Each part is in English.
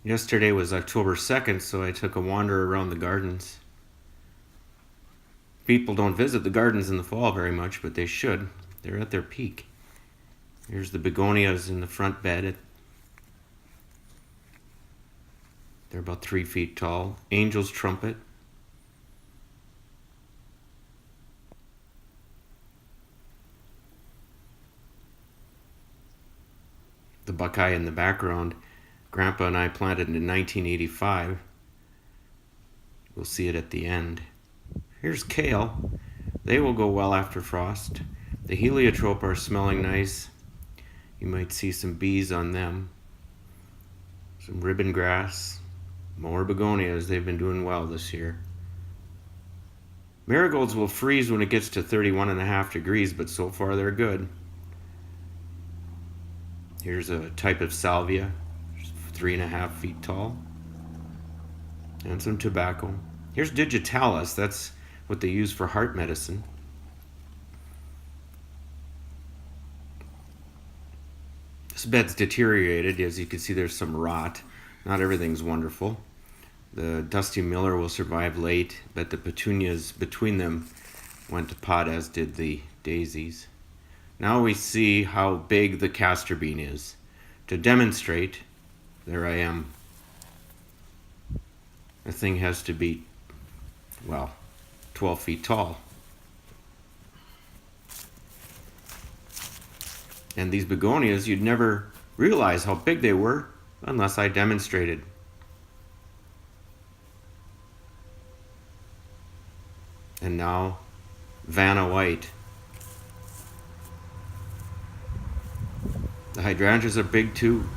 Yesterday was October 2nd, so I took a wander around the gardens. People don't visit the gardens in the fall very much, but they should. They're at their peak. Here's the begonias in the front bed. They're about 3 feet tall. Angel's trumpet. The buckeye in the background, Grandpa and I planted in 1985. We'll see it at the end. Here's kale. They will go well after frost. The heliotrope are smelling nice. You might see some bees on them. Some ribbon grass. More begonias. They've been doing well this year. Marigolds will freeze when it gets to 31.5 degrees, but so far they're good. Here's a type of salvia, 3.5 feet tall. And some tobacco. Here's digitalis. That's what they use for heart medicine. This bed's deteriorated. As you can see, there's some rot. Not everything's wonderful. The Dusty Miller will survive late, but the petunias between them went to pot, as did the daisies. Now we see how big the castor bean is. To demonstrate, there I am. The thing has to be, 12 feet tall. And these begonias, you'd never realize how big they were unless I demonstrated. And now, Vanna White. The hydrangeas are big too.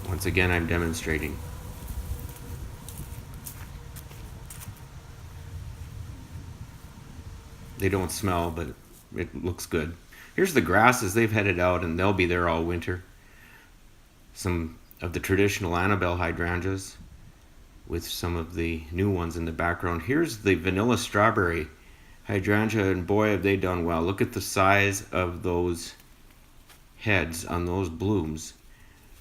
Once again, I'm demonstrating. They don't smell, but it looks good. Here's the grasses. They've headed out and they'll be there all winter. Some of the traditional Annabelle hydrangeas with some of the new ones in the background. Here's the vanilla strawberry hydrangea, and boy, have they done well. Look at the size of those heads on those blooms.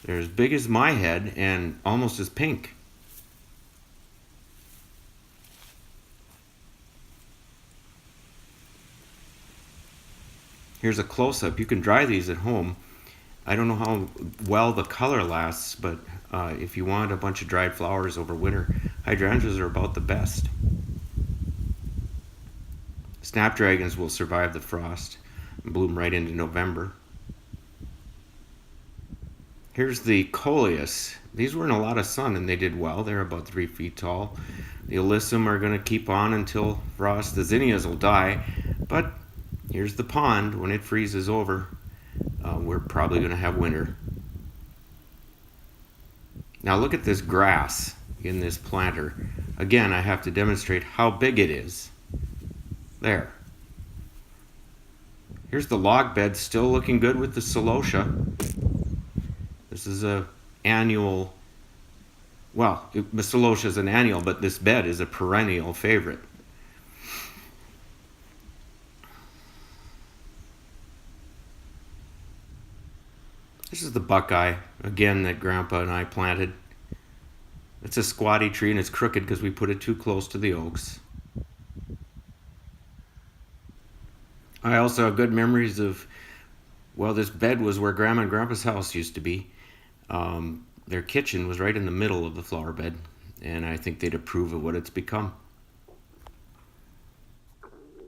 They're as big as my head and almost as pink. Here's a close-up. You can dry these at home. I don't know how well the color lasts, but if you want a bunch of dried flowers over winter, hydrangeas are about the best. Snapdragons will survive the frost and bloom right into November. Here's the coleus. These were in a lot of sun and they did well. They're about 3 feet tall. The alyssum are going to keep on until frost. The zinnias will die, but here's the pond. When it freezes over, we're probably going to have winter. Now look at this grass in this planter. Again, I have to demonstrate how big it is. There. Here's the log bed, still looking good with the celosia. This is a annual, the celosia is an annual, but this bed is a perennial favorite. This is the buckeye, again, that Grandpa and I planted. It's a squatty tree and it's crooked because we put it too close to the oaks. I also have good memories of, this bed was where Grandma and Grandpa's house used to be. Their kitchen was right in the middle of the flower bed, and I think they'd approve of what it's become.